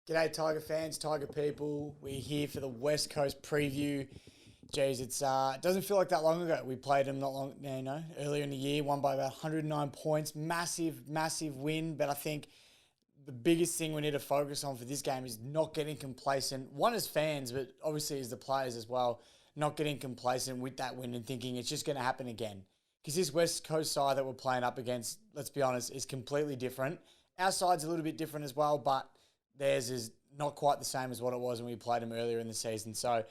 G'day, Tiger fans, Tiger people. We're here for the West Coast preview. Jeez, it doesn't feel like that long ago. We played them not long, earlier in the year, won by about 109 points. Massive, massive win. But I think the biggest thing we need to focus on for this game is not getting complacent. One as fans, but obviously as the players as well, not getting complacent with that win and thinking it's just going to happen again. Because this West Coast side that we're playing up against, let's be honest, is completely different. Our side's a little bit different as well, but theirs is not quite the same as what it was when we played them earlier in the season. So,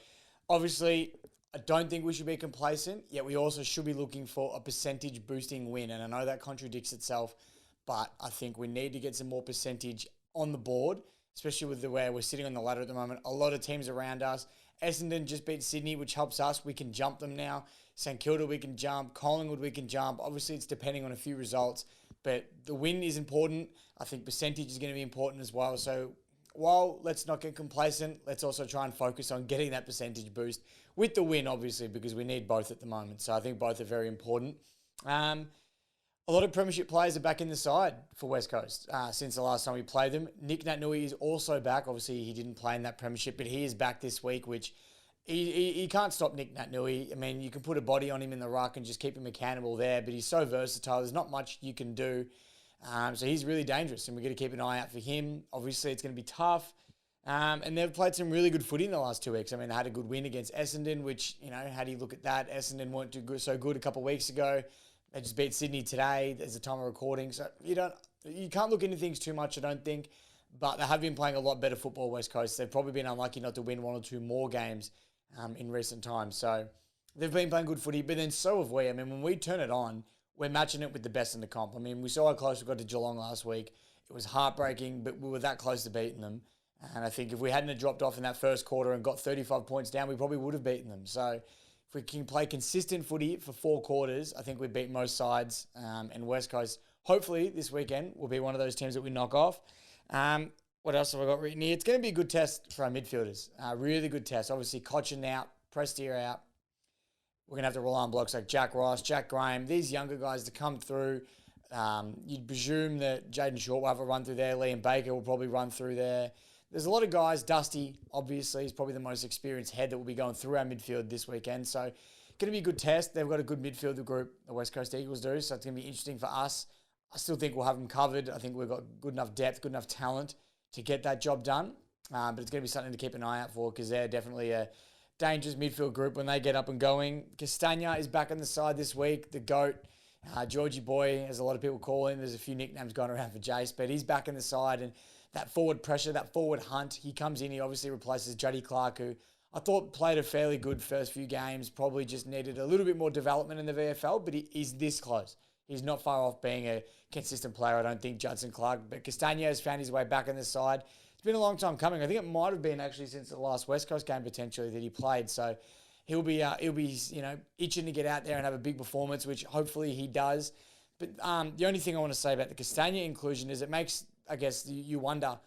obviously, I don't think we should be complacent, yet we also should be looking for a percentage boosting win. And I know that contradicts itself, but I think we need to get some more percentage on the board, especially with the way we're sitting on the ladder at the moment. A lot of teams around us. Essendon just beat Sydney, which helps us. We can jump them now. St Kilda, we can jump. Collingwood, we can jump. Obviously, it's depending on a few results, but the win is important. I think percentage is going to be important as well. So while let's not get complacent, let's also try and focus on getting that percentage boost with the win, obviously, because we need both at the moment. So I think both are very important. A lot of premiership players are back in the side for West Coast since the last time we played them. Nick Natnui is also back. Obviously, he didn't play in that premiership, but he is back this week, which he can't stop Nick Natnui. I mean, you can put a body on him in the ruck and just keep him accountable there, but he's so versatile. There's not much you can do. So he's really dangerous, and we're going to keep an eye out for him. Obviously, it's going to be tough. And they've played some really good footy in the last 2 weeks. I mean, they had a good win against Essendon, which, how do you look at that? Essendon weren't so good a couple of weeks ago. They just beat Sydney today. There's a time of recording. So you can't look into things too much, I don't think. But they have been playing a lot better football, West Coast. They've probably been unlucky not to win one or two more games in recent times. So they've been playing good footy, but then so have we. I mean, when we turn it on, we're matching it with the best in the comp. I mean, we saw how close we got to Geelong last week. It was heartbreaking, but we were that close to beating them. And I think if we hadn't dropped off in that first quarter and got 35 points down, we probably would have beaten them. So if we can play consistent footy for 4 quarters, I think we beat most sides. And West Coast, hopefully this weekend, will be one of those teams that we knock off. What else have I got written here? It's going to be a good test for our midfielders. Really good test. Obviously, Cochin out, Prestia out. We're going to have to rely on blokes like Jack Ross, Jack Graham, these younger guys to come through. You'd presume that Jaden Short will have a run through there. Liam Baker will probably run through there. There's a lot of guys. Dusty, obviously, is probably the most experienced head that will be going through our midfield this weekend. So, going to be a good test. They've got a good midfielder group, the West Coast Eagles do, so it's going to be interesting for us. I still think we'll have them covered. I think we've got good enough depth, good enough talent to get that job done. But it's going to be something to keep an eye out for because they're definitely a dangerous midfield group when they get up and going. Castagna is back on the side this week, the GOAT. Georgie Boy, as a lot of people call him. There's a few nicknames going around for Jace, but he's back in the side. And that forward pressure, that forward hunt, he comes in, he obviously replaces Juddy Clark, who I thought played a fairly good first few games, probably just needed a little bit more development in the VFL, but he's this close. He's not far off being a consistent player, I don't think, Judson Clark. But Castagna has found his way back on the side. It's been a long time coming. I think it might have been actually since the last West Coast game potentially that he played. So he'll be itching to get out there and have a big performance, which hopefully he does. But the only thing I want to say about the Castagna inclusion is it makes, I guess, you wonder,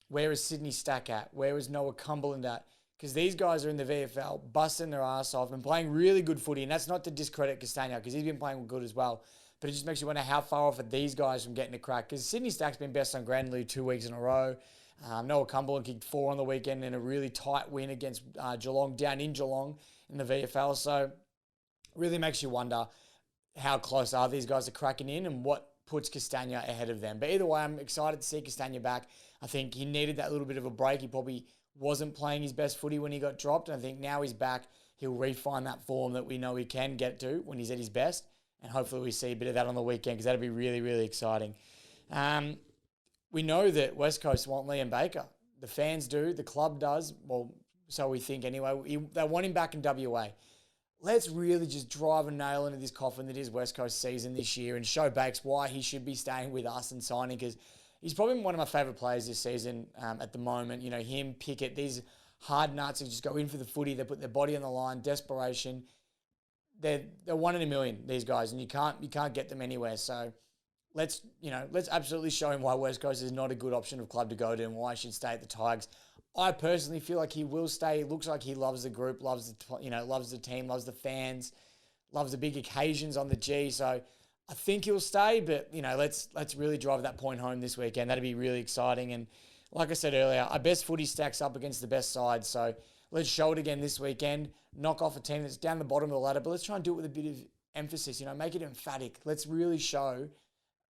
where is Sydney Stack at? Where is Noah Cumberland at? Because these guys are in the VFL, busting their ass off and playing really good footy. And that's not to discredit Castagna because he's been playing good as well. But it just makes you wonder how far off are these guys from getting a crack. Because Sydney Stack's been best on Grand League 2 weeks in a row. Noah Cumberland kicked 4 on the weekend in a really tight win against Geelong, down in Geelong in the VFL. So really makes you wonder how close are these guys to cracking in and what puts Castagna ahead of them. But either way, I'm excited to see Castagna back. I think he needed that little bit of a break. He probably wasn't playing his best footy when he got dropped. And I think now he's back, he'll refine that form that we know he can get to when he's at his best. And hopefully we see a bit of that on the weekend because that'll be really, really exciting. We know that West Coast want Liam Baker. The fans do. The club does. Well, so we think anyway. They want him back in WA. Let's really just drive a nail into this coffin that is West Coast season this year and show Bakes why he should be staying with us and signing because he's probably one of my favourite players this season at the moment. You know, him, Pickett, these hard nuts who just go in for the footy. They put their body on the line, desperation. They're 1 in a million, these guys, and you can't get them anywhere. So let's absolutely show him why West Coast is not a good option of club to go to and why he should stay at the Tigers. I personally feel like he will stay. It looks like he loves the group, loves the team, loves the fans, loves the big occasions on the G. So I think he'll stay, but let's really drive that point home this weekend. That'd be really exciting. And like I said earlier, our best footy stacks up against the best side. So let's show it again this weekend. Knock off a team that's down the bottom of the ladder, but let's try and do it with a bit of emphasis, make it emphatic. Let's really show,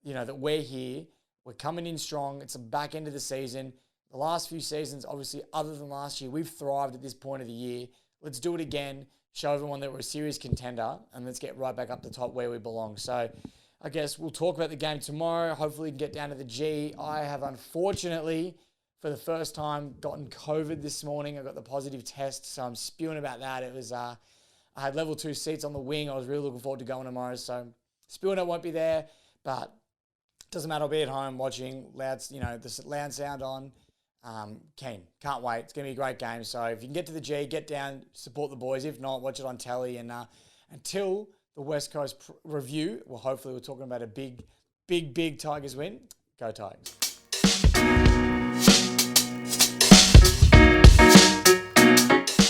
that we're here. We're coming in strong. It's the back end of the season. The last few seasons, obviously, other than last year, we've thrived at this point of the year. Let's do it again. Show everyone that we're a serious contender, and let's get right back up the top where we belong. So I guess we'll talk about the game tomorrow. Hopefully we can get down to the G. I have unfortunately, for the first time, gotten COVID this morning. I got the positive test, so I'm spewing about that. It was, I had level 2 seats on the wing. I was really looking forward to going tomorrow. So spewing it won't be there, but it doesn't matter. I'll be at home watching loud, the loud sound on. Keen. Can't wait. It's going to be a great game. So if you can get to the G, get down, support the boys. If not, watch it on telly. And until the West Coast review, well, hopefully we're talking about a big Tigers win. Go Tigers.